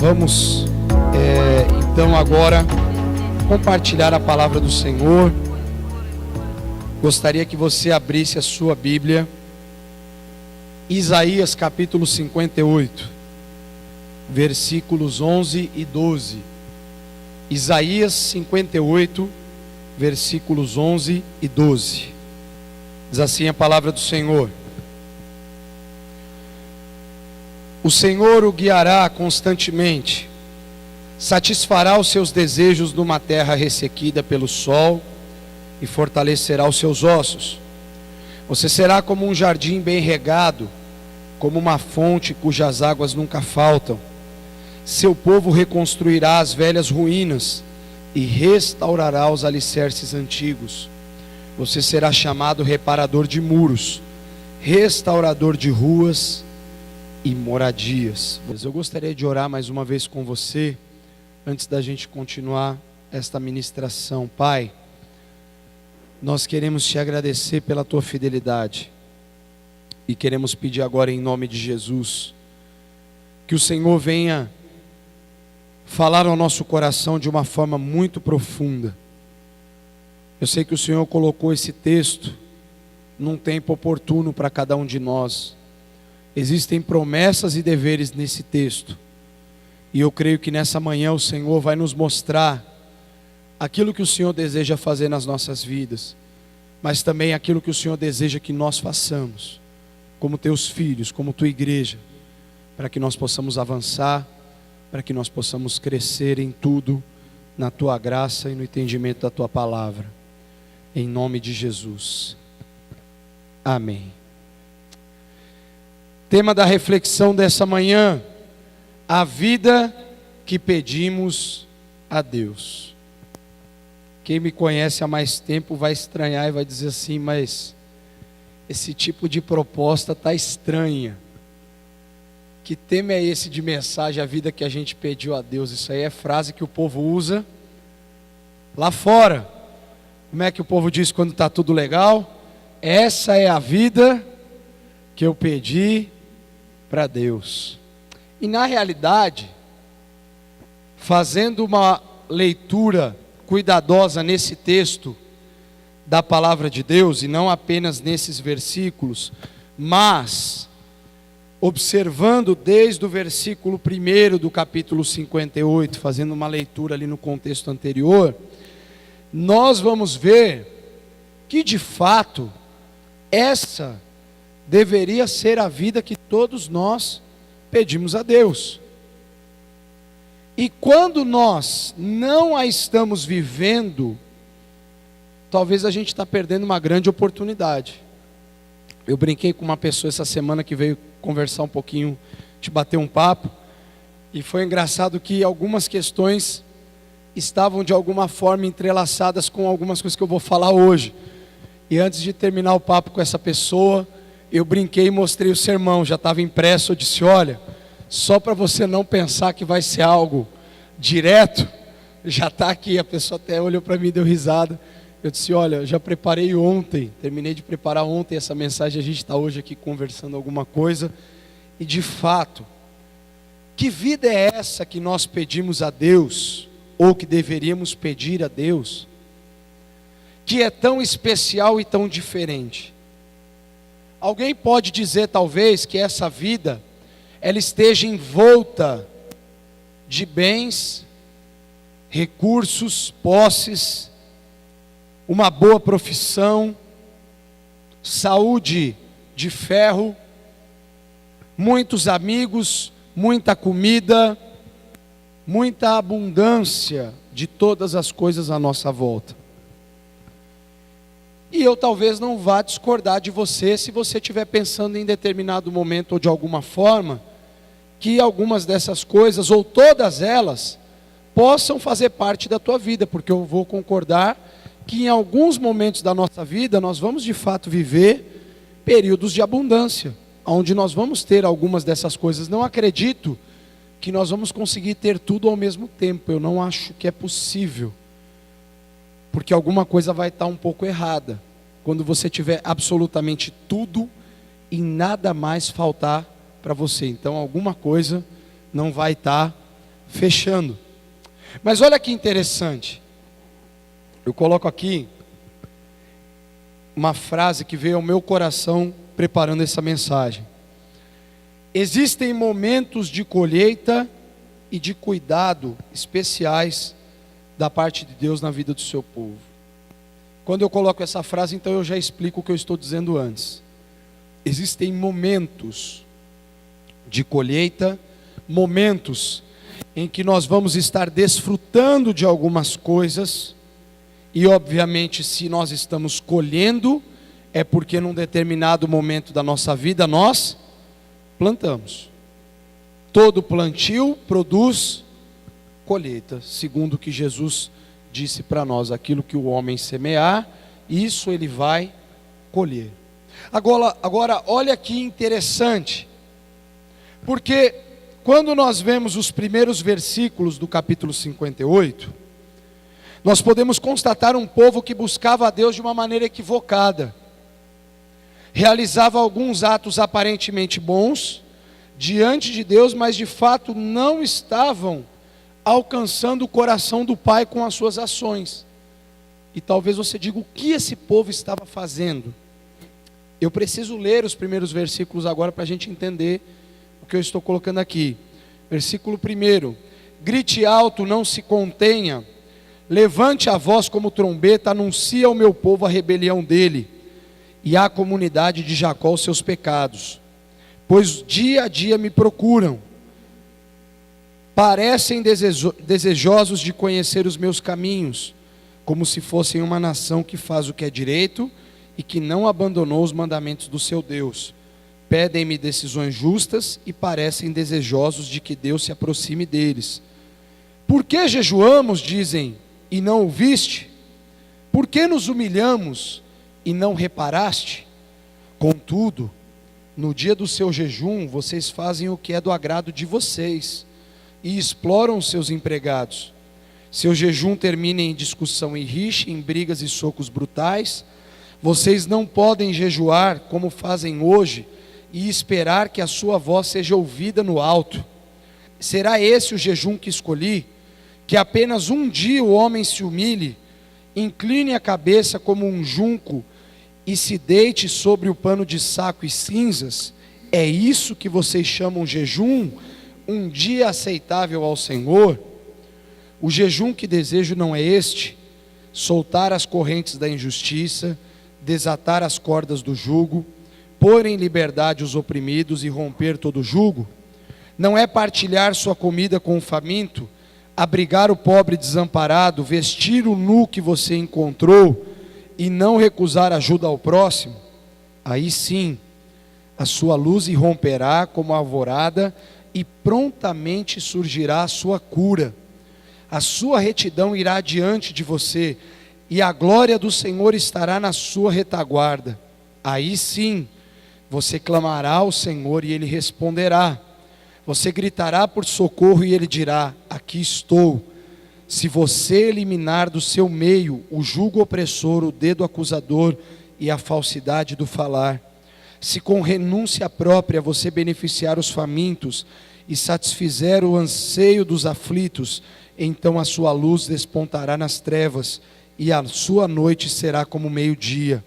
Vamos então agora compartilhar a palavra do Senhor. Gostaria que você abrisse a sua Bíblia, Isaías capítulo 58, versículos 11 e 12. Isaías 58, versículos 11 e 12. Diz assim a palavra do Senhor: O Senhor o guiará constantemente, satisfará os seus desejos numa terra ressequida pelo sol e fortalecerá os seus ossos. Você será como um jardim bem regado, como uma fonte cujas águas nunca faltam. Seu povo reconstruirá as velhas ruínas e restaurará os alicerces antigos. Você será chamado reparador de muros, restaurador de ruas e moradias. Eu gostaria de orar mais uma vez com você, antes da gente continuar esta ministração. Pai, nós queremos te agradecer pela tua fidelidade e queremos pedir agora em nome de Jesus, que o Senhor venha falar ao nosso coração de uma forma muito profunda. Eu sei que o Senhor colocou esse texto num tempo oportuno para cada um de nós. Existem promessas e deveres nesse texto, e eu creio que nessa manhã o Senhor vai nos mostrar aquilo que o Senhor deseja fazer nas nossas vidas, mas também aquilo que o Senhor deseja que nós façamos, como teus filhos, como tua igreja, para que nós possamos avançar, para que nós possamos crescer em tudo, na tua graça e no entendimento da tua palavra, em nome de Jesus, amém. Tema da reflexão dessa manhã: a vida que pedimos a Deus. Quem me conhece há mais tempo vai estranhar e vai dizer assim: mas esse tipo de proposta está estranha. Que tema é esse de mensagem, a vida que a gente pediu a Deus? Isso aí é frase que o povo usa lá fora. Como é que o povo diz quando está tudo legal? Essa é a vida que eu pedi para Deus. E na realidade, fazendo uma leitura cuidadosa nesse texto da palavra de Deus, e não apenas nesses versículos, mas observando desde o versículo 1 do capítulo 58, fazendo uma leitura ali no contexto anterior, nós vamos ver que de fato essa deveria ser a vida que todos nós pedimos a Deus. E quando nós não a estamos vivendo, talvez a gente está perdendo uma grande oportunidade. Eu brinquei com uma pessoa essa semana que veio conversar um pouquinho, te bater um papo, e foi engraçado que algumas questões estavam de alguma forma entrelaçadas com algumas coisas que eu vou falar hoje. E antes de terminar o papo com essa pessoa, eu brinquei e mostrei o sermão, já estava impresso. Eu disse: olha, só para você não pensar que vai ser algo direto, já está aqui. A pessoa até olhou para mim e deu risada. Eu disse: olha, já preparei ontem, terminei de preparar ontem essa mensagem, a gente está hoje aqui conversando alguma coisa. E de fato, que vida é essa que nós pedimos a Deus, ou que deveríamos pedir a Deus, que é tão especial e tão diferente? Alguém pode dizer talvez que essa vida, ela esteja envolta de bens, recursos, posses, uma boa profissão, saúde de ferro, muitos amigos, muita comida, muita abundância de todas as coisas à nossa volta. E eu talvez não vá discordar de você se você estiver pensando em determinado momento ou de alguma forma que algumas dessas coisas ou todas elas possam fazer parte da tua vida, porque eu vou concordar que em alguns momentos da nossa vida nós vamos de fato viver períodos de abundância, onde nós vamos ter algumas dessas coisas. Não acredito que nós vamos conseguir ter tudo ao mesmo tempo, eu não acho que é possível, porque alguma coisa vai estar um pouco errada quando você tiver absolutamente tudo e nada mais faltar para você. Então alguma coisa não vai estar fechando. Mas olha que interessante. Eu coloco aqui uma frase que veio ao meu coração preparando essa mensagem. Existem momentos de colheita e de cuidado especiais da parte de Deus na vida do seu povo. Quando eu coloco essa frase, então eu já explico o que eu estou dizendo antes. Existem momentos de colheita, momentos em que nós vamos estar desfrutando de algumas coisas, e obviamente se nós estamos colhendo, é porque num determinado momento da nossa vida nós plantamos. Todo plantio produz colheita, segundo o que Jesus disse para nós: aquilo que o homem semear, isso ele vai colher. Agora olha que interessante, porque quando nós vemos os primeiros versículos do capítulo 58, nós podemos constatar um povo que buscava a Deus de uma maneira equivocada, realizava alguns atos aparentemente bons diante de Deus, mas de fato não estavam alcançando o coração do Pai com as suas ações. E talvez você diga: o que esse povo estava fazendo? Eu preciso ler os primeiros versículos agora para a gente entender o que eu estou colocando aqui. Versículo 1: grite alto, não se contenha, levante a voz como trombeta, anuncie ao meu povo a rebelião dele, e à comunidade de Jacó os seus pecados. Pois dia a dia me procuram, parecem desejosos de conhecer os meus caminhos, como se fossem uma nação que faz o que é direito e que não abandonou os mandamentos do seu Deus. Pedem-me decisões justas e parecem desejosos de que Deus se aproxime deles. Por que jejuamos, dizem, e não ouviste? Por que nos humilhamos e não reparaste? Contudo, no dia do seu jejum, vocês fazem o que é do agrado de vocês e exploram os seus empregados. Seu jejum termina em discussão e rixa, em brigas e socos brutais. Vocês não podem jejuar como fazem hoje e esperar que a sua voz seja ouvida no alto. Será esse o jejum que escolhi? Que apenas um dia o homem se humilhe, incline a cabeça como um junco e se deite sobre o pano de saco e cinzas? É isso que vocês chamam jejum? Um dia aceitável ao Senhor? O jejum que desejo não é este: soltar as correntes da injustiça, desatar as cordas do jugo, pôr em liberdade os oprimidos e romper todo jugo? Não é partilhar sua comida com o faminto, abrigar o pobre desamparado, vestir o nu que você encontrou e não recusar ajuda ao próximo? Aí sim, a sua luz irromperá como a alvorada e prontamente surgirá a sua cura. A sua retidão irá diante de você e a glória do Senhor estará na sua retaguarda. Aí sim, você clamará ao Senhor e Ele responderá. Você gritará por socorro e Ele dirá: aqui estou. Se você eliminar do seu meio o jugo opressor, o dedo acusador e a falsidade do falar, se com renúncia própria você beneficiar os famintos e satisfizer o anseio dos aflitos, então a sua luz despontará nas trevas e a sua noite será como meio-dia.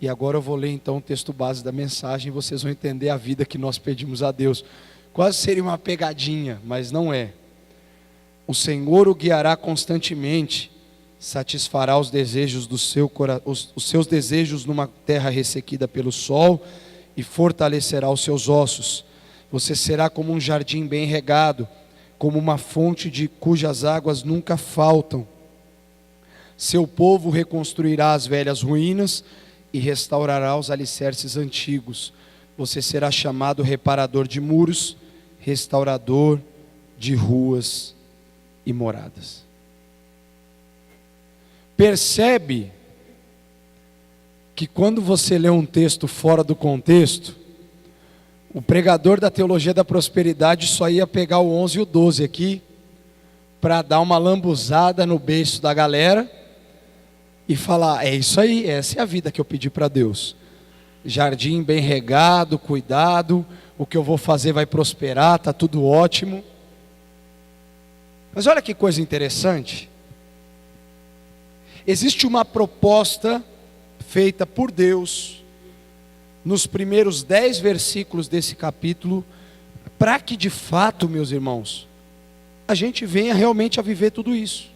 E agora eu vou ler então o texto base da mensagem e vocês vão entender a vida que nós pedimos a Deus. Quase seria uma pegadinha, mas não é. O Senhor o guiará constantemente, satisfará os desejos do seu os seus desejos numa terra ressequida pelo sol e fortalecerá os seus ossos. Você será como um jardim bem regado, como uma fonte cujas águas nunca faltam. Seu povo reconstruirá as velhas ruínas e restaurará os alicerces antigos. Você será chamado reparador de muros, restaurador de ruas e moradas. Percebe que quando você lê um texto fora do contexto, o pregador da teologia da prosperidade só ia pegar o 11 e o 12 aqui, para dar uma lambuzada no beiço da galera, e falar: é isso aí, essa é a vida que eu pedi para Deus. Jardim bem regado, cuidado, o que eu vou fazer vai prosperar, está tudo ótimo. Mas olha que coisa interessante. Existe uma proposta feita por Deus nos primeiros 10 versículos desse capítulo, para que de fato, meus irmãos, a gente venha realmente a viver tudo isso.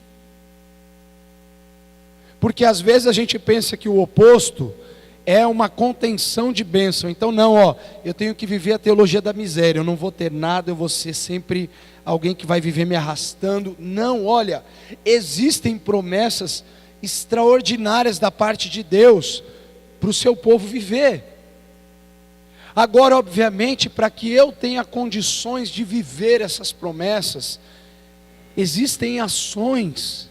Porque às vezes a gente pensa que o oposto é uma contenção de bênção. Então não, eu tenho que viver a teologia da miséria, eu não vou ter nada, eu vou ser sempre alguém que vai viver me arrastando. Não, olha, existem promessas extraordinárias da parte de Deus para o seu povo viver. Agora, obviamente, para que eu tenha condições de viver essas promessas, existem ações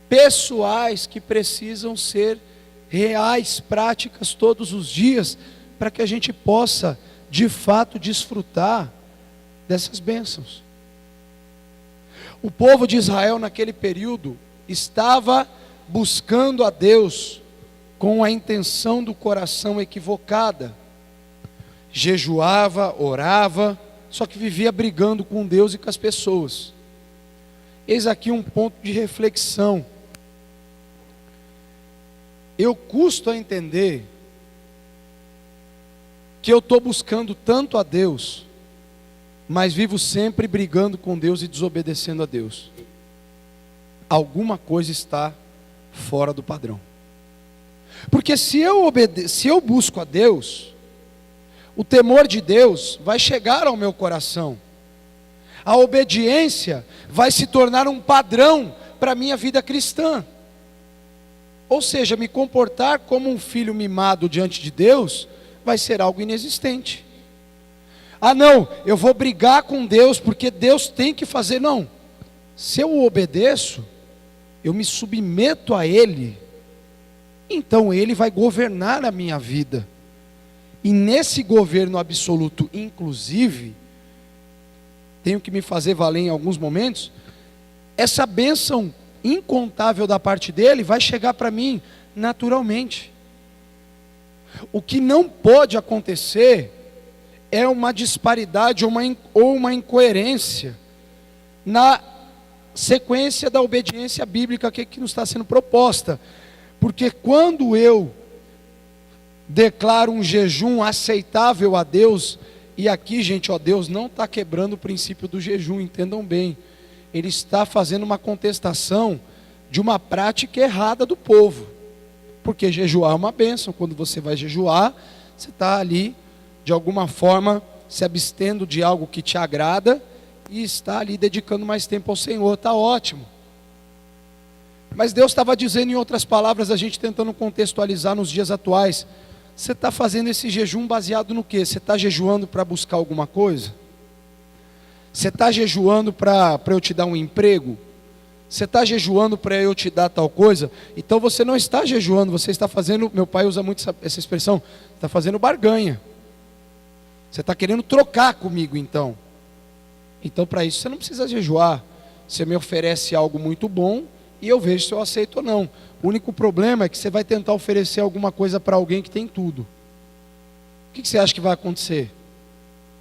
pessoais que precisam ser reais, práticas todos os dias, para que a gente possa, de fato, desfrutar dessas bênçãos. O povo de Israel naquele período estava buscando a Deus com a intenção do coração equivocada. Jejuava, orava, só que vivia brigando com Deus e com as pessoas. Eis aqui um ponto de reflexão. Eu custo a entender que eu estou buscando tanto a Deus, mas vivo sempre brigando com Deus e desobedecendo a Deus. Alguma coisa está fora do padrão. Porque se eu busco a Deus, o temor de Deus vai chegar ao meu coração. A obediência vai se tornar um padrão para a minha vida cristã. Ou seja, me comportar como um filho mimado diante de Deus vai ser algo inexistente. Ah não, eu vou brigar com Deus porque Deus tem que fazer. Não, se eu obedeço, eu me submeto a Ele, então Ele vai governar a minha vida. E nesse governo absoluto, inclusive, tenho que me fazer valer em alguns momentos, essa bênção incontável da parte dele vai chegar para mim naturalmente. O que não pode acontecer é uma disparidade ou uma incoerência na sequência da obediência bíblica que nos está sendo proposta. Porque quando eu declaro um jejum aceitável a Deus, e aqui, gente, Deus não está quebrando o princípio do jejum, entendam bem. Ele está fazendo uma contestação de uma prática errada do povo. Porque jejuar é uma bênção. Quando você vai jejuar, você está ali, de alguma forma, se abstendo de algo que te agrada e está ali dedicando mais tempo ao Senhor. Está ótimo. Mas Deus estava dizendo, em outras palavras, a gente tentando contextualizar nos dias atuais: você está fazendo esse jejum baseado no quê? Você está jejuando para buscar alguma coisa? Você está jejuando para eu te dar um emprego? Você está jejuando para eu te dar tal coisa? Então você não está jejuando, você está fazendo, meu pai usa muito essa expressão, está fazendo barganha. Você está querendo trocar comigo então. Então para isso você não precisa jejuar. Você me oferece algo muito bom e eu vejo se eu aceito ou não. O único problema é que você vai tentar oferecer alguma coisa para alguém que tem tudo. O que você acha que vai acontecer?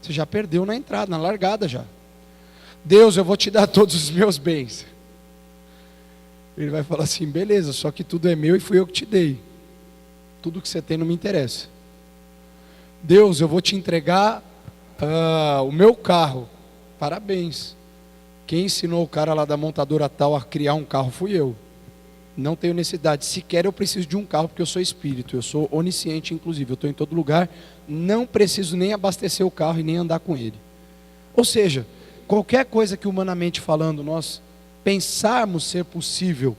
Você já perdeu na entrada, na largada já. Deus, eu vou te dar todos os meus bens. Ele vai falar assim: beleza, só que tudo é meu e fui eu que te dei. Tudo que você tem não me interessa. Deus, eu vou te entregar o meu carro. Parabéns. Quem ensinou o cara lá da montadora tal a criar um carro fui eu. Não tenho necessidade, sequer eu preciso de um carro, porque eu sou espírito, eu sou onisciente inclusive, eu estou em todo lugar, não preciso nem abastecer o carro e nem andar com ele. Ou seja, qualquer coisa que humanamente falando nós pensarmos ser possível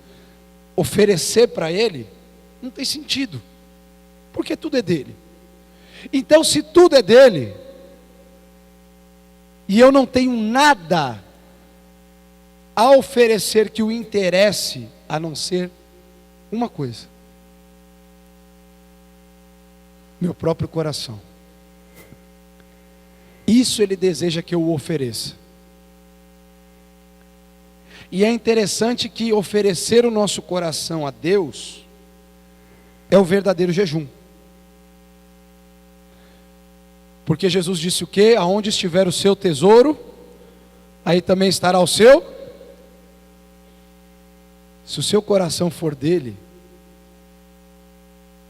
oferecer para ele, não tem sentido, porque tudo é dele. Então se tudo é dele, e eu não tenho nada a oferecer que o interesse, a não ser uma coisa: meu próprio coração. Isso ele deseja que eu o ofereça. E é interessante que oferecer o nosso coração a Deus é o verdadeiro jejum. Porque Jesus disse o quê? Aonde estiver o seu tesouro, aí também estará o seu. Se o seu coração for dele,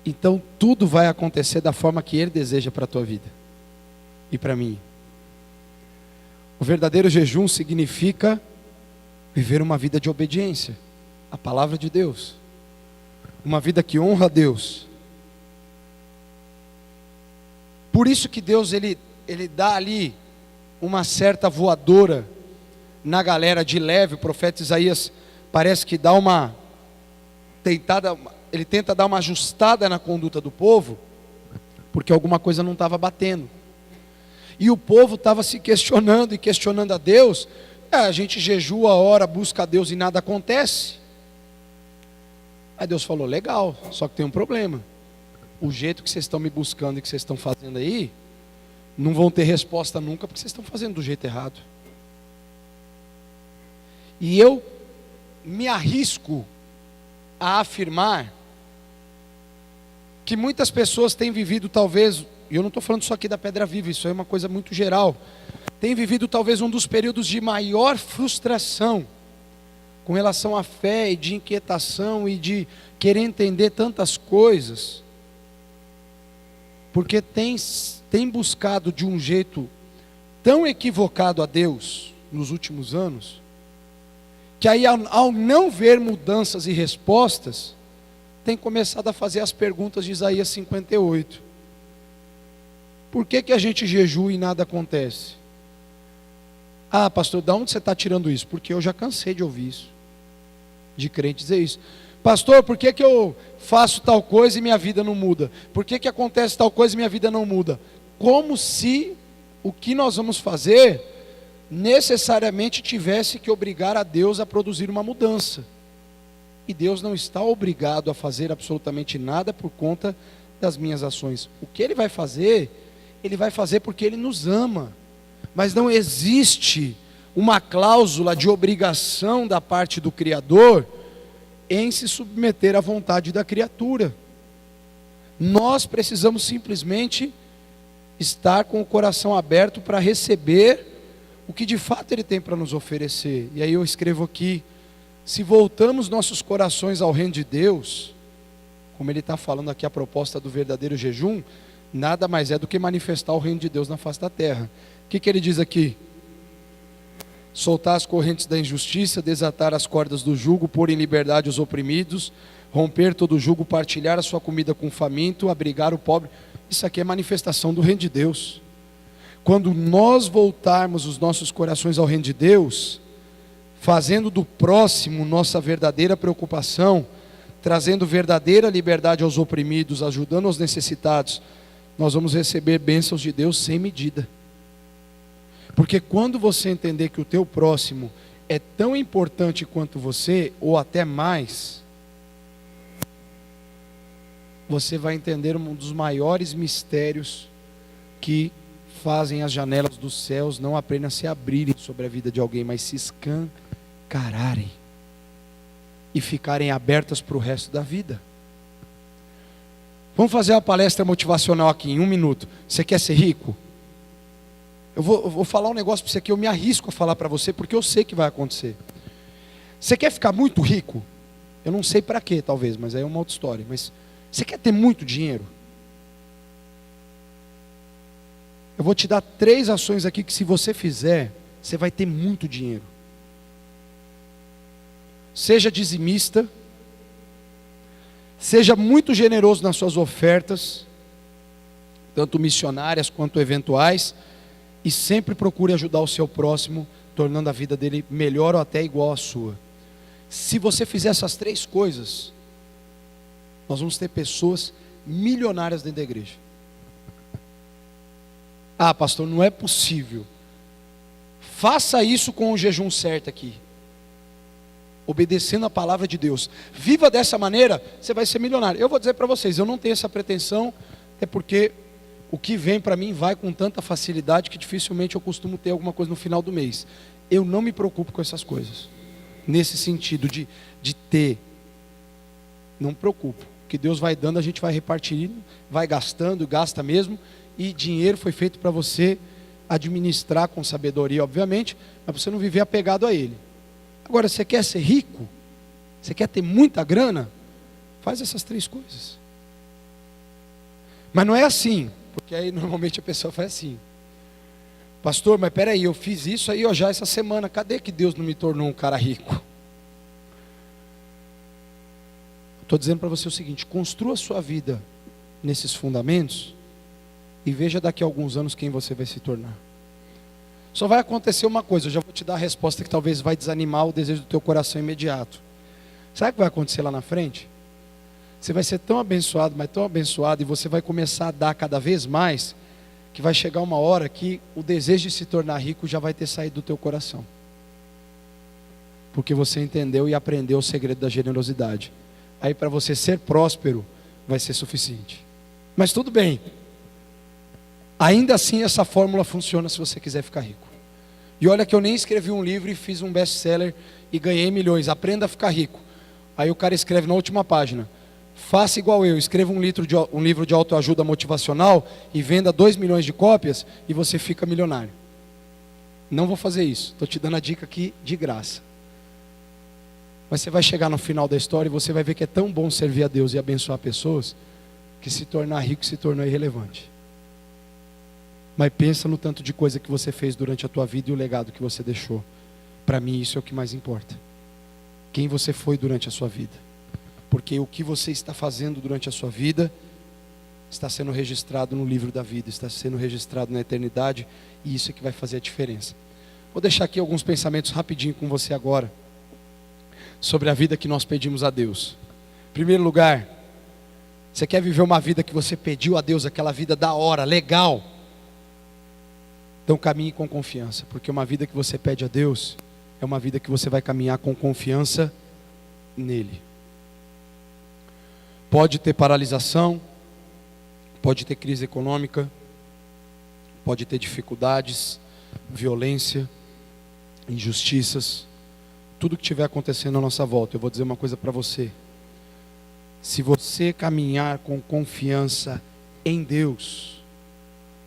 então tudo vai acontecer da forma que ele deseja para a tua vida e para mim. O verdadeiro jejum significa viver uma vida de obediência à palavra de Deus, uma vida que honra a Deus. Por isso que Deus ele dá ali uma certa voadora na galera de leve. O profeta Isaías parece que dá uma tentada, ele tenta dar uma ajustada na conduta do povo, porque alguma coisa não estava batendo. E o povo estava se questionando e questionando a Deus. A gente jejua, ora, busca a Deus e nada acontece. Aí Deus falou, legal, só que tem um problema. O jeito que vocês estão me buscando e que vocês estão fazendo aí, não vão ter resposta nunca, porque vocês estão fazendo do jeito errado. E eu me arrisco a afirmar que muitas pessoas têm vivido talvez, e eu não estou falando só aqui da Pedra Viva, isso é uma coisa muito geral, têm vivido talvez um dos períodos de maior frustração com relação à fé e de inquietação e de querer entender tantas coisas, porque tem buscado de um jeito tão equivocado a Deus nos últimos anos, que aí ao não ver mudanças e respostas, tem começado a fazer as perguntas de Isaías 58. Por que a gente jejua e nada acontece? Ah, pastor, de onde você está tirando isso? Porque eu já cansei de ouvir isso, de crente dizer isso. Pastor, por que eu faço tal coisa e minha vida não muda? Por que acontece tal coisa e minha vida não muda? Como se o que nós vamos fazer necessariamente tivesse que obrigar a Deus a produzir uma mudança. E Deus não está obrigado a fazer absolutamente nada por conta das minhas ações. O que Ele vai fazer porque Ele nos ama. Mas não existe uma cláusula de obrigação da parte do Criador em se submeter à vontade da criatura. Nós precisamos simplesmente estar com o coração aberto para receber o que de fato Ele tem para nos oferecer. E aí eu escrevo aqui, se voltamos nossos corações ao reino de Deus, como ele está falando aqui a proposta do verdadeiro jejum, nada mais é do que manifestar o reino de Deus na face da terra. O que ele diz aqui? Soltar as correntes da injustiça, desatar as cordas do jugo, pôr em liberdade os oprimidos, romper todo o jugo, partilhar a sua comida com o faminto, abrigar o pobre. Isso aqui é manifestação do reino de Deus. Quando nós voltarmos os nossos corações ao reino de Deus, fazendo do próximo nossa verdadeira preocupação, trazendo verdadeira liberdade aos oprimidos, ajudando os necessitados, nós vamos receber bênçãos de Deus sem medida. Porque quando você entender que o teu próximo é tão importante quanto você, ou até mais, você vai entender um dos maiores mistérios que fazem as janelas dos céus não apenas se abrirem sobre a vida de alguém, mas se escancararem e ficarem abertas para o resto da vida. Vamos fazer uma palestra motivacional aqui em 1 minuto. Você quer ser rico? Eu vou falar um negócio para você que eu me arrisco a falar para você, porque eu sei que vai acontecer. Você quer ficar muito rico? Eu não sei para quê, talvez, mas aí é uma outra história. Mas você quer ter muito dinheiro? Eu vou te dar 3 ações aqui que, se você fizer, você vai ter muito dinheiro. Seja dizimista, seja muito generoso nas suas ofertas, tanto missionárias quanto eventuais, e sempre procure ajudar o seu próximo, tornando a vida dele melhor ou até igual à sua. Se você fizer essas 3 coisas, nós vamos ter pessoas milionárias dentro da igreja. Ah, pastor, não é possível. Faça isso com o jejum certo aqui, obedecendo a palavra de Deus. Viva dessa maneira, você vai ser milionário. Eu vou dizer para vocês, eu não tenho essa pretensão, até porque o que vem para mim vai com tanta facilidade que dificilmente eu costumo ter alguma coisa no final do mês. Eu não me preocupo com essas coisas, nesse sentido de ter. Não me preocupo. O que Deus vai dando, a gente vai repartindo, vai gastando, gasta mesmo. E dinheiro foi feito para você administrar com sabedoria, obviamente, mas para você não viver apegado a ele. Agora, você quer ser rico? Você quer ter muita grana? Faz essas 3 coisas. Mas não é assim, porque aí normalmente a pessoa faz assim: pastor, mas peraí, eu fiz isso aí já essa semana, cadê que Deus não me tornou um cara rico? Estou dizendo para você o seguinte: construa a sua vida nesses fundamentos e veja daqui a alguns anos quem você vai se tornar. Só vai acontecer uma coisa, eu já vou te dar a resposta que talvez vai desanimar o desejo do teu coração imediato. Sabe o que vai acontecer lá na frente? Você vai ser tão abençoado, mas tão abençoado, e você vai começar a dar cada vez mais, que vai chegar uma hora que o desejo de se tornar rico já vai ter saído do teu coração. Porque você entendeu e aprendeu o segredo da generosidade. Aí para você ser próspero, vai ser suficiente. Mas tudo bem. Ainda assim essa fórmula funciona se você quiser ficar rico. E olha que eu nem escrevi um livro e fiz um best-seller e ganhei milhões. Aprenda a ficar rico. Aí o cara escreve na última página: faça igual eu, escreva um livro de autoajuda motivacional e venda 2 milhões de cópias e você fica milionário. Não vou fazer isso, estou te dando a dica aqui de graça. Mas você vai chegar no final da história e você vai ver que é tão bom servir a Deus e abençoar pessoas, que se tornar rico se tornou irrelevante. Mas pensa no tanto de coisa que você fez durante a tua vida e o legado que você deixou. Para mim isso é o que mais importa. Quem você foi durante a sua vida. Porque o que você está fazendo durante a sua vida está sendo registrado no livro da vida, está sendo registrado na eternidade, e isso é que vai fazer a diferença. Vou deixar aqui alguns pensamentos rapidinho com você agora, sobre a vida que nós pedimos a Deus. Em primeiro lugar, você quer viver uma vida que você pediu a Deus, aquela vida da hora, legal? Então caminhe com confiança, porque uma vida que você pede a Deus é uma vida que você vai caminhar com confiança nele. Pode ter paralisação, pode ter crise econômica, pode ter dificuldades, violência, injustiças, tudo que estiver acontecendo à nossa volta. Eu vou dizer uma coisa para você: se você caminhar com confiança em Deus,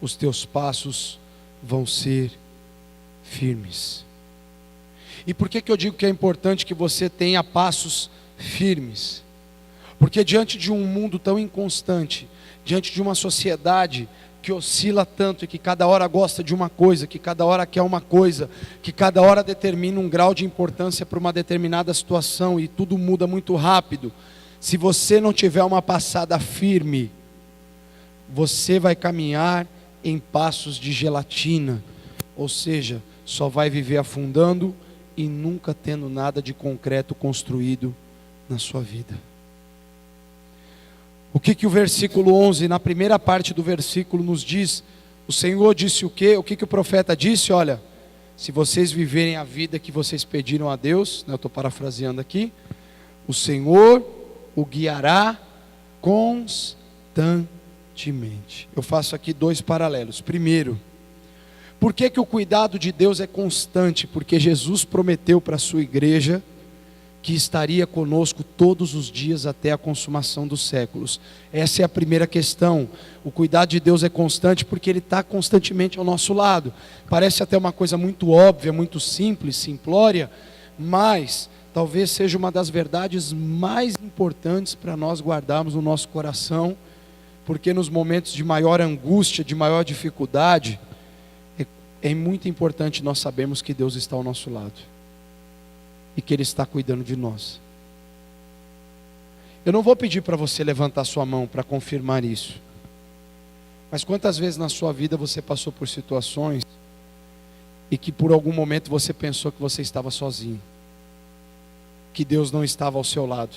os teus passos vão ser firmes. E por que eu digo que é importante que você tenha passos firmes? Porque diante de um mundo tão inconstante, diante de uma sociedade que oscila tanto e que cada hora gosta de uma coisa, que cada hora quer uma coisa, que cada hora determina um grau de importância para uma determinada situação e tudo muda muito rápido, se você não tiver uma passada firme, você vai caminhar em passos de gelatina, ou seja, só vai viver afundando e nunca tendo nada de concreto construído na sua vida. O que o versículo 11, na primeira parte do versículo nos diz? O Senhor disse o quê? O que o profeta disse? Olha, se vocês viverem a vida que vocês pediram a Deus, eu estou parafraseando aqui, o Senhor o guiará constantemente. Eu faço aqui 2 paralelos. Primeiro, por que o cuidado de Deus é constante? Porque Jesus prometeu para a sua igreja que estaria conosco todos os dias até a consumação dos séculos. Essa é a primeira questão. O cuidado de Deus é constante porque Ele está constantemente ao nosso lado. Parece até uma coisa muito óbvia, muito simples, simplória, mas talvez seja uma das verdades mais importantes para nós guardarmos no nosso coração, porque nos momentos de maior angústia, de maior dificuldade, é muito importante nós sabermos que Deus está ao nosso lado e que Ele está cuidando de nós. Eu não vou pedir para você levantar sua mão para confirmar isso, mas quantas vezes na sua vida você passou por situações e que por algum momento você pensou que você estava sozinho, que Deus não estava ao seu lado,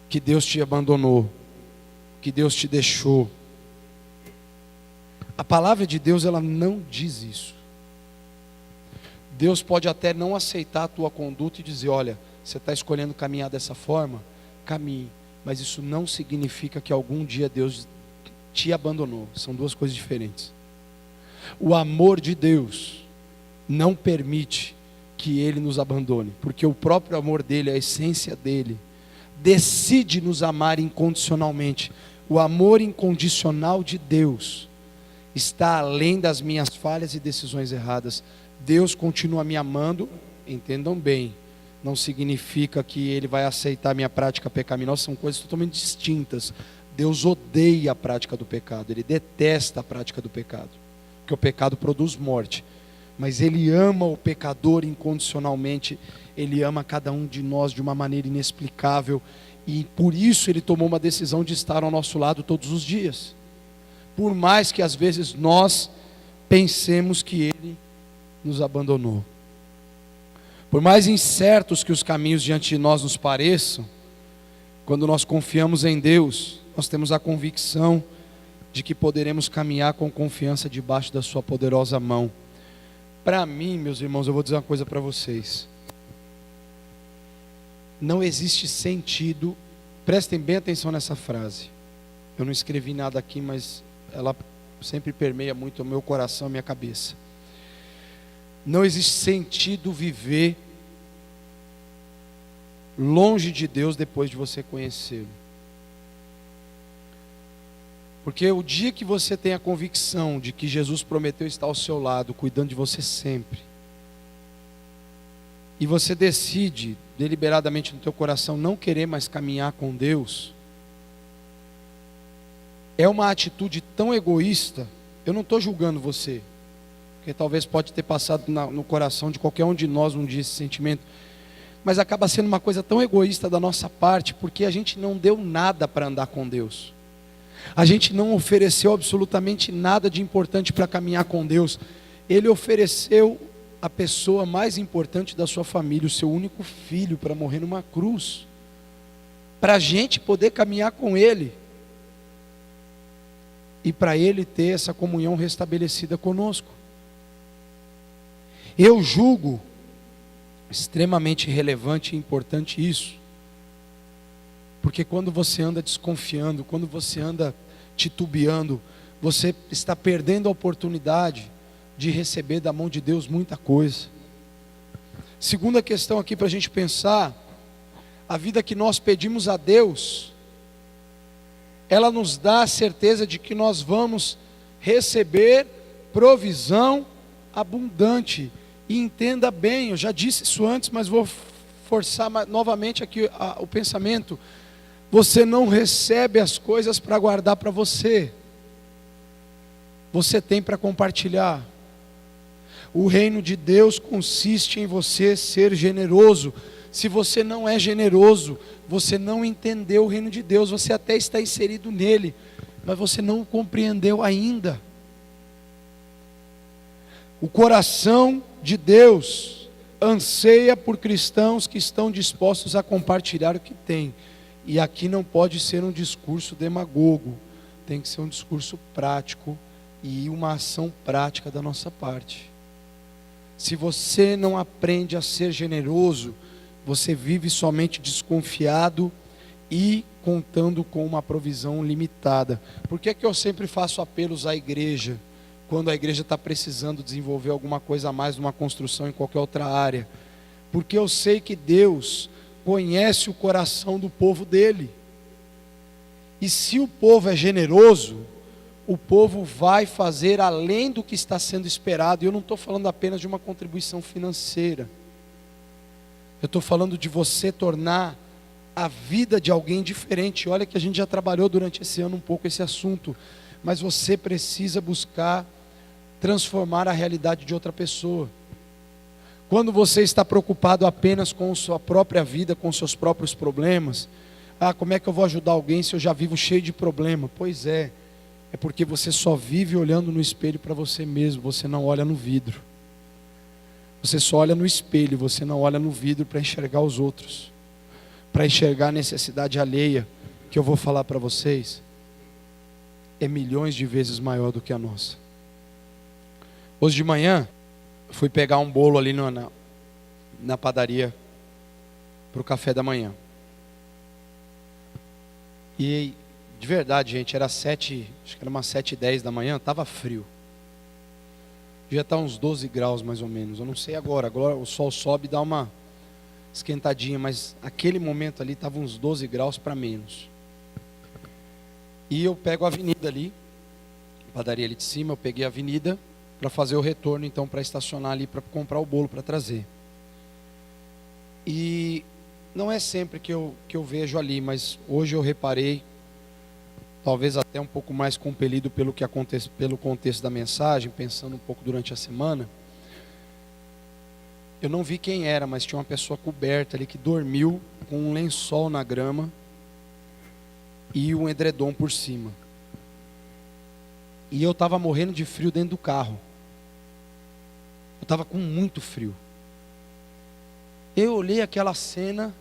que Deus te abandonou, que Deus te deixou? A palavra de Deus, ela não diz isso. Deus pode até não aceitar a tua conduta e dizer: olha, você está escolhendo caminhar dessa forma, caminhe, mas isso não significa que algum dia Deus te abandonou. São 2 coisas diferentes. O amor de Deus não permite que Ele nos abandone, porque o próprio amor dEle, a essência dEle, decide nos amar incondicionalmente. O amor incondicional de Deus está além das minhas falhas e decisões erradas. Deus continua me amando, entendam bem, não significa que Ele vai aceitar a minha prática pecaminosa, são coisas totalmente distintas. Deus odeia a prática do pecado, Ele detesta a prática do pecado, porque o pecado produz morte, mas Ele ama o pecador incondicionalmente, Ele ama cada um de nós de uma maneira inexplicável, e por isso Ele tomou uma decisão de estar ao nosso lado todos os dias, por mais que às vezes nós pensemos que Ele nos abandonou. Por mais incertos que os caminhos diante de nós nos pareçam, quando nós confiamos em Deus, nós temos a convicção de que poderemos caminhar com confiança debaixo da sua poderosa mão. Para mim, meus irmãos, eu vou dizer uma coisa para vocês. Não existe sentido, prestem bem atenção nessa frase. Eu não escrevi nada aqui, mas ela sempre permeia muito o meu coração, a minha cabeça. Não existe sentido viver longe de Deus depois de você conhecê-lo. Porque o dia que você tem a convicção de que Jesus prometeu estar ao seu lado, cuidando de você sempre, e você decide deliberadamente no teu coração não querer mais caminhar com Deus, é uma atitude tão egoísta. Eu não estou julgando você, porque talvez pode ter passado no coração de qualquer um de nós um dia esse sentimento, mas acaba sendo uma coisa tão egoísta da nossa parte, porque a gente não deu nada para andar com Deus, a gente não ofereceu absolutamente nada de importante para caminhar com Deus. Ele ofereceu a pessoa mais importante da sua família, o seu único filho, para morrer numa cruz, para a gente poder caminhar com Ele, e para Ele ter essa comunhão restabelecida conosco. Eu julgo extremamente relevante e importante isso, porque quando você anda desconfiando, quando você anda titubeando, você está perdendo a oportunidade de receber da mão de Deus muita coisa. Segunda questão aqui para a gente pensar: a vida que nós pedimos a Deus, ela nos dá a certeza de que nós vamos receber provisão abundante. E entenda bem, eu já disse isso antes, mas vou forçar novamente aqui o pensamento. Você não recebe as coisas para guardar para você, você tem para compartilhar. O reino de Deus consiste em você ser generoso. Se você não é generoso, você não entendeu o reino de Deus. Você até está inserido nele, mas você não o compreendeu ainda. O coração de Deus anseia por cristãos que estão dispostos a compartilhar o que têm. E aqui não pode ser um discurso demagogo, tem que ser um discurso prático e uma ação prática da nossa parte. Se você não aprende a ser generoso, você vive somente desconfiado e contando com uma provisão limitada. Por que eu sempre faço apelos à igreja, quando a igreja está precisando desenvolver alguma coisa a mais numa construção em qualquer outra área? Porque eu sei que Deus conhece o coração do povo dele, e se o povo é generoso, o povo vai fazer além do que está sendo esperado. E eu não estou falando apenas de uma contribuição financeira, eu estou falando de você tornar a vida de alguém diferente. Olha que a gente já trabalhou durante esse ano um pouco esse assunto, mas você precisa buscar transformar a realidade de outra pessoa. Quando você está preocupado apenas com sua própria vida, com seus próprios problemas, como é que eu vou ajudar alguém se eu já vivo cheio de problema? Pois é porque você só vive olhando no espelho para você mesmo, você não olha no vidro. Você só olha no espelho, você não olha no vidro para enxergar os outros, para enxergar a necessidade alheia, que eu vou falar para vocês, é milhões de vezes maior do que a nossa. Hoje de manhã, fui pegar um bolo ali na padaria para o café da manhã. E de verdade, gente, era acho que era umas 7h10 da manhã, estava frio. Devia estar uns 12 graus mais ou menos. Eu não sei agora o sol sobe e dá uma esquentadinha, mas aquele momento ali estava uns 12 graus para menos. E eu pego a avenida ali, padaria ali de cima, eu peguei a avenida para fazer o retorno, então, para estacionar ali, para comprar o bolo para trazer. E não é sempre que eu vejo ali, mas hoje eu reparei, talvez até um pouco mais compelido pelo contexto da mensagem, pensando um pouco durante a semana. Eu não vi quem era, mas tinha uma pessoa coberta ali que dormiu com um lençol na grama e um edredom por cima. E eu estava morrendo de frio dentro do carro. Eu estava com muito frio. Eu olhei aquela cena,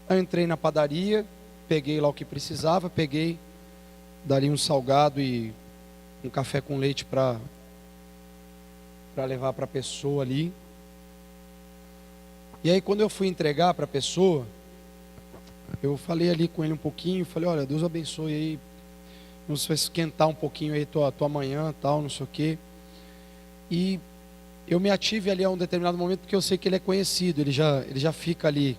eu entrei na padaria, peguei lá o que precisava, peguei dali um salgado e um café com leite para levar para a pessoa ali. E aí quando eu fui entregar para a pessoa, eu falei ali com ele um pouquinho, falei, olha, Deus abençoe aí, você vai esquentar um pouquinho aí tua manhã, tal, não sei o quê. E eu me ative ali a um determinado momento, porque eu sei que ele é conhecido, ele já fica ali.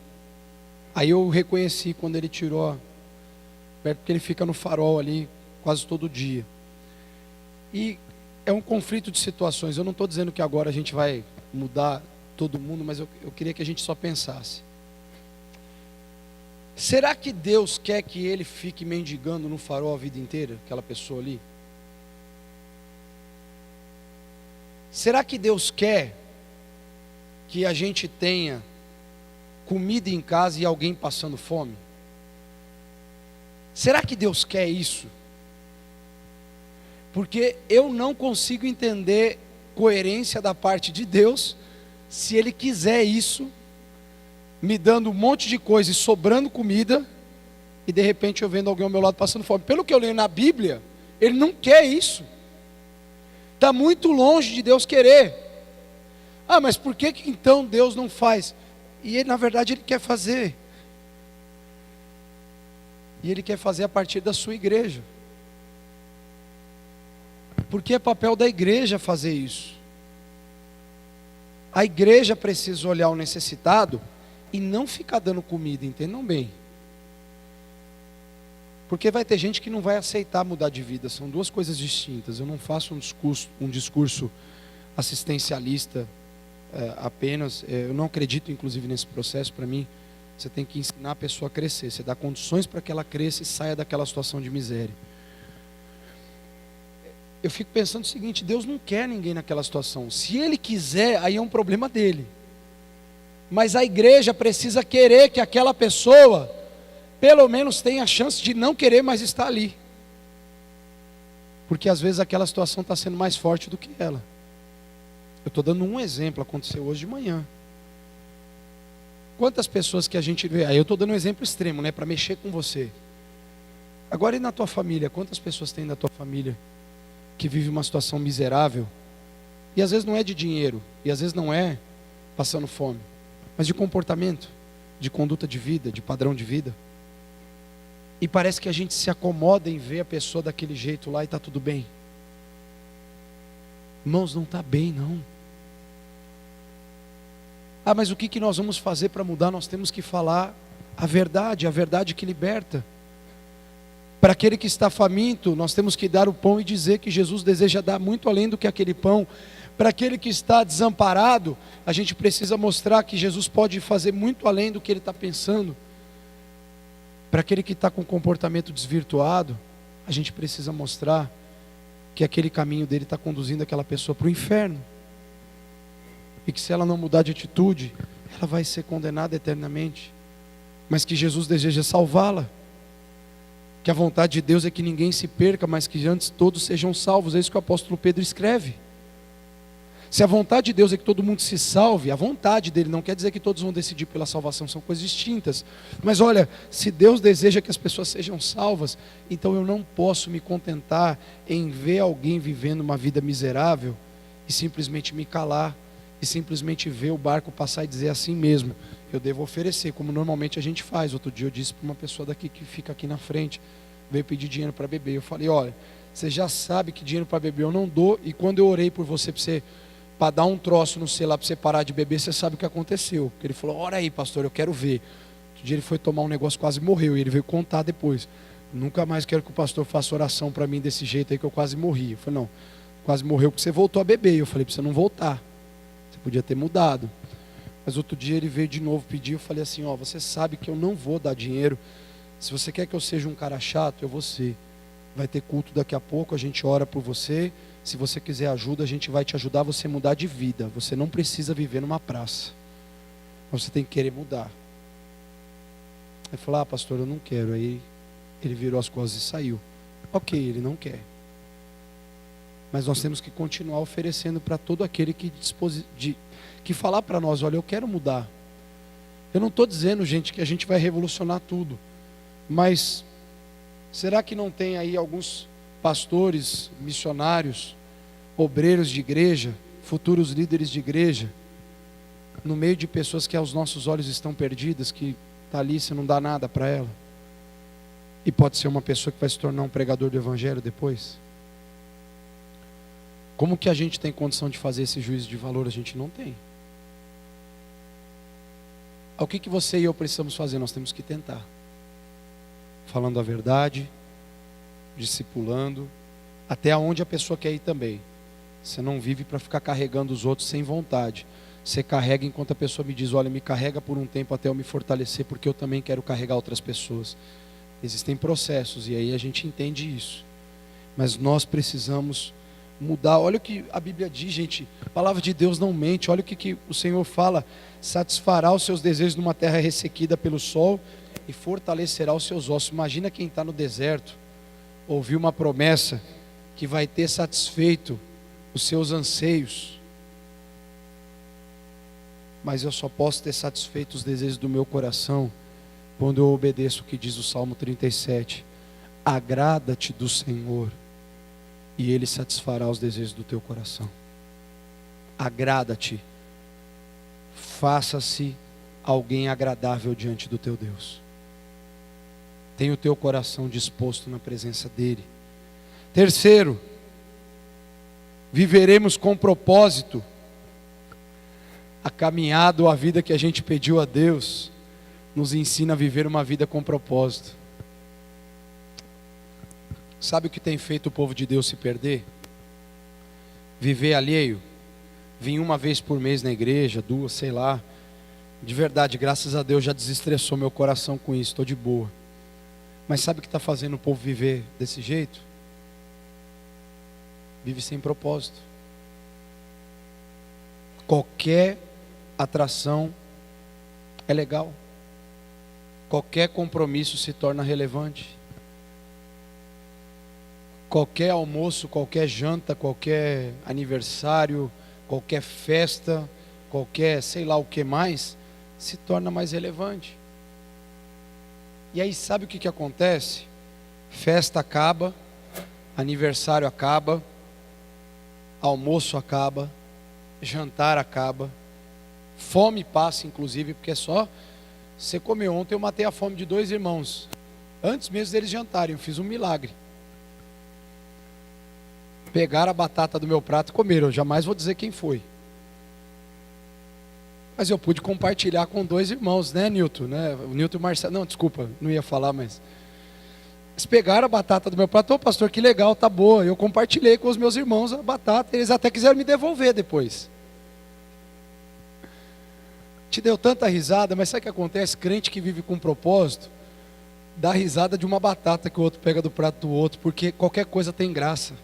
Aí eu reconheci quando ele tirou, porque ele fica no farol ali quase todo dia. E é um conflito de situações. Eu não estou dizendo que agora a gente vai mudar todo mundo, mas eu queria que a gente só pensasse. Será que Deus quer que ele fique mendigando no farol a vida inteira, aquela pessoa ali? Será que Deus quer que a gente tenha comida em casa e alguém passando fome? Será que Deus quer isso? Porque eu não consigo entender coerência da parte de Deus, se Ele quiser isso, me dando um monte de coisa e sobrando comida, e de repente eu vendo alguém ao meu lado passando fome. Pelo que eu leio na Bíblia, Ele não quer isso. Está muito longe de Deus querer. Ah, mas por que então Deus não faz? E Ele, na verdade, Ele quer fazer. E Ele quer fazer a partir da sua igreja. Porque é papel da igreja fazer isso. A igreja precisa olhar o necessitado e não ficar dando comida, entendam bem. Porque vai ter gente que não vai aceitar mudar de vida, são duas coisas distintas. Eu não faço um discurso assistencialista apenas, eu não acredito inclusive nesse processo. Para mim, você tem que ensinar a pessoa a crescer, você dá condições para que ela cresça e saia daquela situação de miséria. Eu fico pensando o seguinte, Deus não quer ninguém naquela situação. Se Ele quiser, aí é um problema dele. Mas a igreja precisa querer que aquela pessoa, pelo menos, tenha a chance de não querer mais estar ali. Porque às vezes aquela situação está sendo mais forte do que ela. Eu estou dando um exemplo, aconteceu hoje de manhã. Quantas pessoas que a gente vê, aí eu estou dando um exemplo extremo, né, para mexer com você. Agora e na tua família, quantas pessoas tem na tua família que vive uma situação miserável, e às vezes não é de dinheiro, e às vezes não é passando fome, mas de comportamento, de conduta de vida, de padrão de vida. E parece que a gente se acomoda em ver a pessoa daquele jeito lá e está tudo bem. Irmãos, não está bem não. Ah, mas o que nós vamos fazer para mudar? Nós temos que falar a verdade que liberta. Para aquele que está faminto, nós temos que dar o pão e dizer que Jesus deseja dar muito além do que aquele pão. Para aquele que está desamparado, a gente precisa mostrar que Jesus pode fazer muito além do que ele está pensando. Para aquele que está com comportamento desvirtuado, a gente precisa mostrar que aquele caminho dele está conduzindo aquela pessoa para o inferno. E que se ela não mudar de atitude, ela vai ser condenada eternamente. Mas que Jesus deseja salvá-la. Que a vontade de Deus é que ninguém se perca, mas que antes todos sejam salvos. É isso que o apóstolo Pedro escreve. Se a vontade de Deus é que todo mundo se salve, a vontade dele não quer dizer que todos vão decidir pela salvação, são coisas distintas. Mas olha, se Deus deseja que as pessoas sejam salvas, então eu não posso me contentar em ver alguém vivendo uma vida miserável e simplesmente me calar, e simplesmente ver o barco passar e dizer assim mesmo, eu devo oferecer, como normalmente a gente faz. Outro dia eu disse para uma pessoa daqui que fica aqui na frente, veio pedir dinheiro para beber. Eu falei, olha, você já sabe que dinheiro para beber eu não dou, e quando eu orei por você para dar um troço no celular para você parar de beber, você sabe o que aconteceu. Ele falou, ora aí pastor, eu quero ver. Outro dia ele foi tomar um negócio, quase morreu, e ele veio contar depois. Nunca mais quero que o pastor faça oração para mim desse jeito aí que eu quase morri. Eu falei, não, quase morreu porque você voltou a beber. Eu falei, para você não voltar. Você podia ter mudado. Mas outro dia ele veio de novo pedir, eu falei assim, ó, você sabe que eu não vou dar dinheiro. Se você quer que eu seja um cara chato, eu vou ser. Vai ter culto daqui a pouco, a gente ora por você. Se você quiser ajuda, a gente vai te ajudar a você mudar de vida. Você não precisa viver numa praça. Você tem que querer mudar. Ele falou, pastor, eu não quero. Aí ele virou as costas e saiu. Ok, ele não quer. Mas nós temos que continuar oferecendo para todo aquele que falar para nós, olha, eu quero mudar. Eu não estou dizendo, gente, que a gente vai revolucionar tudo. Mas será que não tem aí alguns pastores, missionários, obreiros de igreja, futuros líderes de igreja, no meio de pessoas que aos nossos olhos estão perdidas, que está ali, você não dá nada para ela? E pode ser uma pessoa que vai se tornar um pregador do evangelho depois? Como que a gente tem condição de fazer esse juízo de valor? A gente não tem. O que você e eu precisamos fazer? Nós temos que tentar. Falando a verdade, discipulando, até onde a pessoa quer ir também. Você não vive para ficar carregando os outros sem vontade. Você carrega enquanto a pessoa me diz, olha, me carrega por um tempo até eu me fortalecer, porque eu também quero carregar outras pessoas. Existem processos e aí a gente entende isso. Mas nós precisamos mudar. Olha o que a Bíblia diz, gente. A palavra de Deus não mente. Olha o que o Senhor fala. Satisfará os seus desejos numa terra ressequida pelo sol e fortalecerá os seus ossos. Imagina quem está no deserto, ouvir uma promessa que vai ter satisfeito os seus anseios. Mas eu só posso ter satisfeito os desejos do meu coração quando eu obedeço o que diz o Salmo 37. Agrada-te do Senhor e Ele satisfará os desejos do teu coração. Agrada-te. Faça-se alguém agradável diante do teu Deus. Tenha o teu coração disposto na presença dEle. Terceiro, viveremos com propósito. A caminhada ou a vida que a gente pediu a Deus nos ensina a viver uma vida com propósito. Sabe o que tem feito o povo de Deus se perder? Viver alheio. Vim uma vez por mês na igreja, duas, sei lá. De verdade, graças a Deus já desestressou meu coração com isso, estou de boa. Mas sabe o que está fazendo o povo viver desse jeito? Vive sem propósito. Qualquer atração é legal. Qualquer compromisso se torna relevante. Qualquer almoço, qualquer janta, qualquer aniversário, qualquer festa, qualquer sei lá o que mais, se torna mais relevante. E aí sabe o que acontece? Festa acaba, aniversário acaba, almoço acaba, jantar acaba, fome passa inclusive, porque é só você comer. Ontem eu matei a fome de 2 irmãos, antes mesmo deles jantarem, eu fiz um milagre. Pegaram a batata do meu prato e comeram. Eu jamais vou dizer quem foi. Mas eu pude compartilhar com 2 irmãos, né, Nilton? Né? O Nilton e o Marcelo. Não, desculpa, não ia falar, mas. Eles pegaram a batata do meu prato. Ô, pastor, que legal, tá boa. Eu compartilhei com os meus irmãos a batata. Eles até quiseram me devolver depois. Te deu tanta risada, mas sabe o que acontece? Crente que vive com propósito dá risada de uma batata que o outro pega do prato do outro, porque qualquer coisa tem graça.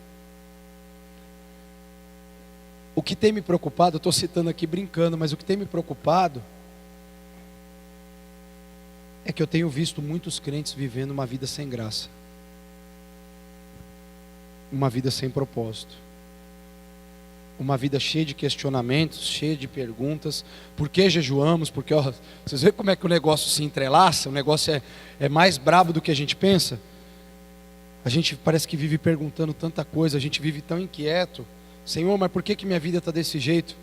O que tem me preocupado, eu estou citando aqui brincando, mas o que tem me preocupado é que eu tenho visto muitos crentes vivendo uma vida sem graça, uma vida sem propósito, uma vida cheia de questionamentos, cheia de perguntas. Por que jejuamos? Porque ó, vocês veem como é que o negócio se entrelaça, o negócio é mais brabo do que a gente pensa. A gente parece que vive perguntando tanta coisa, a gente vive tão inquieto. Senhor, mas por que minha vida está desse jeito?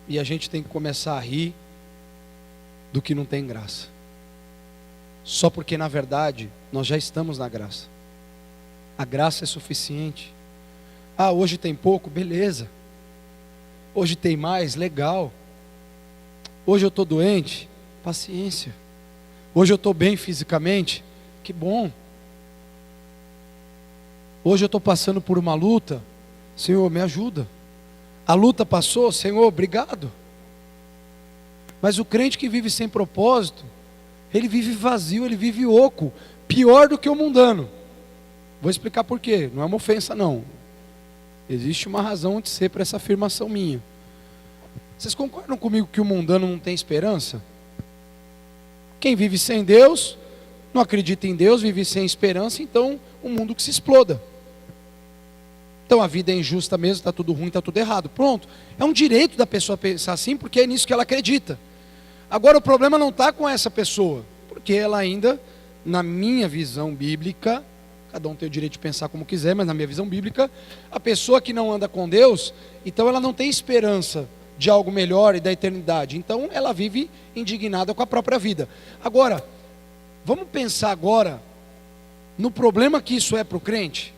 E a gente tem que começar a rir do que não tem graça. Só porque na verdade nós já estamos na graça. A graça é suficiente. Ah, hoje tem pouco? Beleza. Hoje tem mais? Legal. Hoje eu estou doente? Paciência. Hoje eu estou bem fisicamente? Que bom. Hoje eu estou passando por uma luta, Senhor, me ajuda. A luta passou, Senhor, obrigado. Mas o crente que vive sem propósito, ele vive vazio, ele vive oco, pior do que o mundano. Vou explicar por quê, não é uma ofensa não. Existe uma razão de ser para essa afirmação minha. Vocês concordam comigo que o mundano não tem esperança? Quem vive sem Deus, não acredita em Deus, vive sem esperança, então o mundo que se exploda. Então a vida é injusta mesmo, está tudo ruim, está tudo errado. Pronto, é um direito da pessoa pensar assim, porque é nisso que ela acredita. Agora o problema não está com essa pessoa, porque ela ainda, na minha visão bíblica, cada um tem o direito de pensar como quiser, mas na minha visão bíblica, a pessoa que não anda com Deus, então ela não tem esperança de algo melhor e da eternidade. Então ela vive indignada com a própria vida. Agora, vamos pensar agora no problema que isso é para o crente.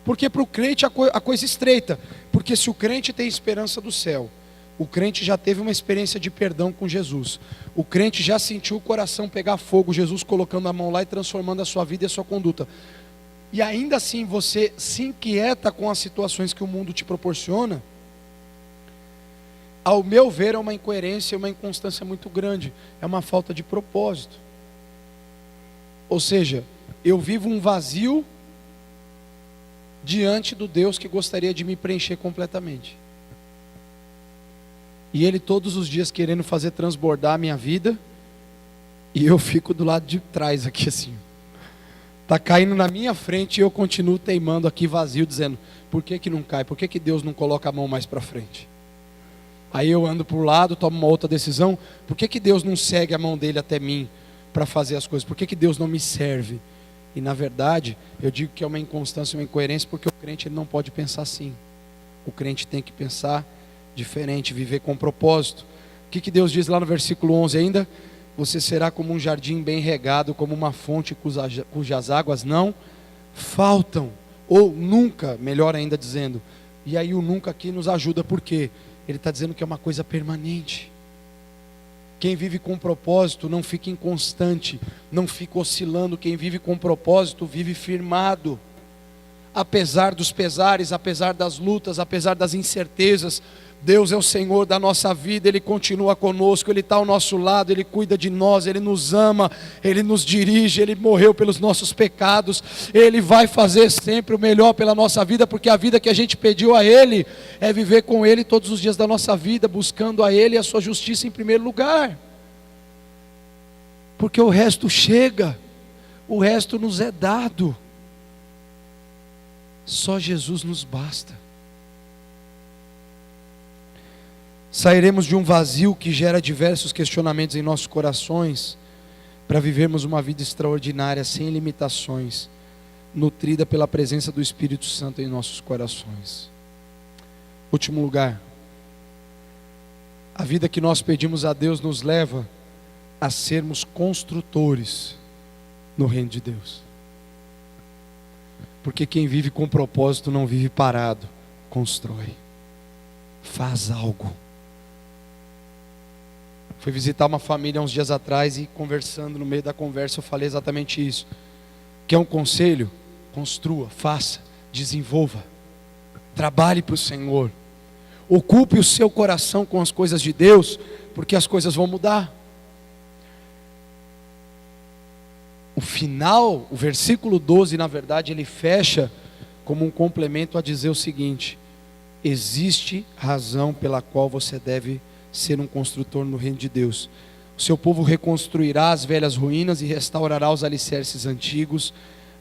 Porque para o crente a coisa estreita. Porque se o crente tem esperança do céu, o crente já teve uma experiência de perdão com Jesus, o crente já sentiu o coração pegar fogo, Jesus colocando a mão lá e transformando a sua vida e a sua conduta, e ainda assim você se inquieta com as situações que o mundo te proporciona, ao meu ver é uma incoerência e uma inconstância muito grande, é uma falta de propósito. Ou seja, eu vivo um vazio diante do Deus que gostaria de me preencher completamente. E Ele todos os dias querendo fazer transbordar a minha vida, e eu fico do lado de trás aqui assim. Está caindo na minha frente e eu continuo teimando aqui vazio, dizendo, por que não cai? Por que Deus não coloca a mão mais para frente? Aí eu ando para o lado, tomo uma outra decisão, por que Deus não segue a mão dele até mim para fazer as coisas? Por que Deus não me serve? E na verdade, eu digo que é uma inconstância, uma incoerência, porque o crente ele não pode pensar assim. O crente tem que pensar diferente, viver com propósito. O que Deus diz lá no versículo 11 ainda? Você será como um jardim bem regado, como uma fonte cujas águas não faltam. Ou nunca, melhor ainda dizendo. E aí o nunca aqui nos ajuda, porque ele está dizendo que é uma coisa permanente. Quem vive com propósito não fica inconstante, não fica oscilando. Quem vive com propósito vive firmado. Apesar dos pesares, apesar das lutas, apesar das incertezas, Deus é o Senhor da nossa vida, Ele continua conosco, Ele está ao nosso lado, Ele cuida de nós, Ele nos ama, Ele nos dirige, Ele morreu pelos nossos pecados, Ele vai fazer sempre o melhor pela nossa vida, porque a vida que a gente pediu a Ele é viver com Ele todos os dias da nossa vida, buscando a Ele e a sua justiça em primeiro lugar, porque o resto chega, o resto nos é dado, só Jesus nos basta. Sairemos de um vazio que gera diversos questionamentos em nossos corações, para vivermos uma vida extraordinária, sem limitações, nutrida pela presença do Espírito Santo em nossos corações. Último lugar, a vida que nós pedimos a Deus nos leva a sermos construtores no reino de Deus. Porque quem vive com propósito não vive parado, constrói, faz algo. Fui visitar uma família uns dias atrás e conversando, no meio da conversa eu falei exatamente isso. Quer um conselho? Construa, faça, desenvolva, trabalhe para o Senhor, ocupe o seu coração com as coisas de Deus, porque as coisas vão mudar. O final, o versículo 12, na verdade, ele fecha como um complemento a dizer o seguinte: existe razão pela qual você deve ser um construtor no reino de Deus. O seu povo reconstruirá as velhas ruínas e restaurará os alicerces antigos.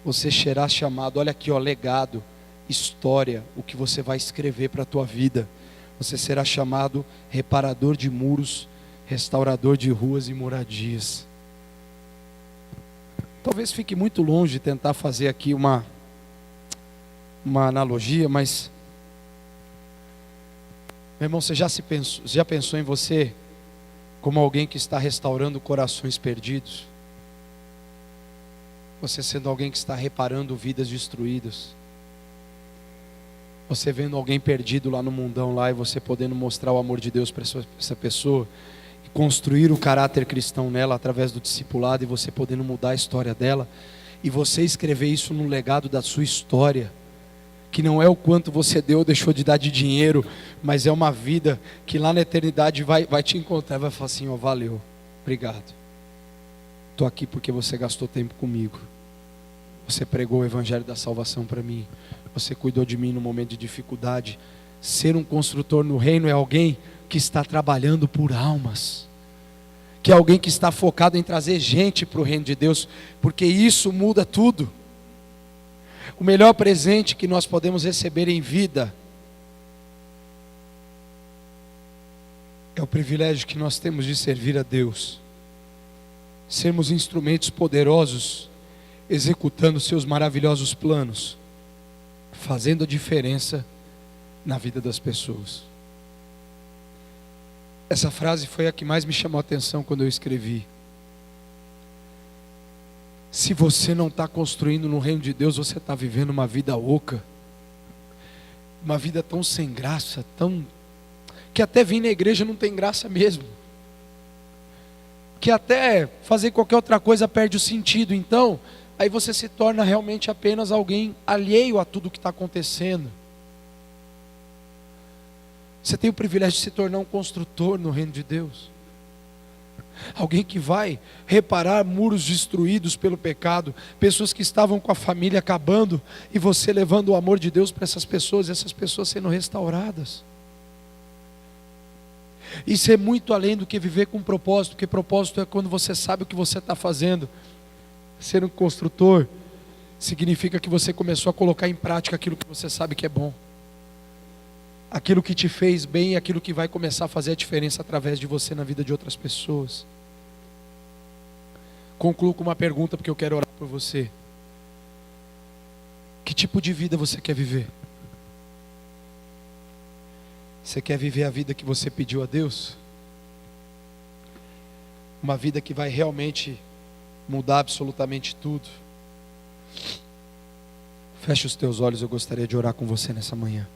Você será chamado, olha aqui, ó, legado, história, o que você vai escrever para a tua vida. Você será chamado reparador de muros, restaurador de ruas e moradias. Talvez fique muito longe de tentar fazer aqui uma analogia, mas meu irmão, você já pensou em você como alguém que está restaurando corações perdidos? Você sendo alguém que está reparando vidas destruídas? Você vendo alguém perdido lá no mundão lá, e você podendo mostrar o amor de Deus para essa pessoa e construir o caráter cristão nela através do discipulado, e você podendo mudar a história dela? e você escrever isso no legado da sua história, que não é o quanto você deu ou deixou de dar de dinheiro, mas é uma vida que lá na eternidade vai te encontrar, vai falar assim, ó, valeu, obrigado, estou aqui porque você gastou tempo comigo, você pregou o evangelho da salvação para mim, você cuidou de mim no momento de dificuldade. Ser um construtor no reino é alguém que está trabalhando por almas, que é alguém que está focado em trazer gente para o reino de Deus, porque isso muda tudo. O melhor presente que nós podemos receber em vida é o privilégio que nós temos de servir a Deus, sermos instrumentos poderosos, executando seus maravilhosos planos, fazendo a diferença na vida das pessoas. Essa frase foi a que mais me chamou a atenção quando eu escrevi. Se você não está construindo no reino de Deus, você está vivendo uma vida oca, uma vida tão sem graça, que até vir na igreja não tem graça mesmo, que até fazer qualquer outra coisa perde o sentido. Então, aí você se torna realmente apenas alguém alheio a tudo que está acontecendo. Você tem o privilégio de se tornar um construtor no reino de Deus, alguém que vai reparar muros destruídos pelo pecado, pessoas que estavam com a família acabando, e você levando o amor de Deus para essas pessoas, e essas pessoas sendo restauradas. Isso é muito além do que viver com propósito, porque propósito é quando você sabe o que você está fazendo. Ser um construtor significa que você começou a colocar em prática aquilo que você sabe que é bom, aquilo que te fez bem, e aquilo que vai começar a fazer a diferença através de você na vida de outras pessoas. Concluo com uma pergunta, porque eu quero orar por você. Que tipo de vida você quer viver? Você quer viver a vida que você pediu a Deus? Uma vida que vai realmente mudar absolutamente tudo? Feche os teus olhos, eu gostaria de orar com você nessa manhã.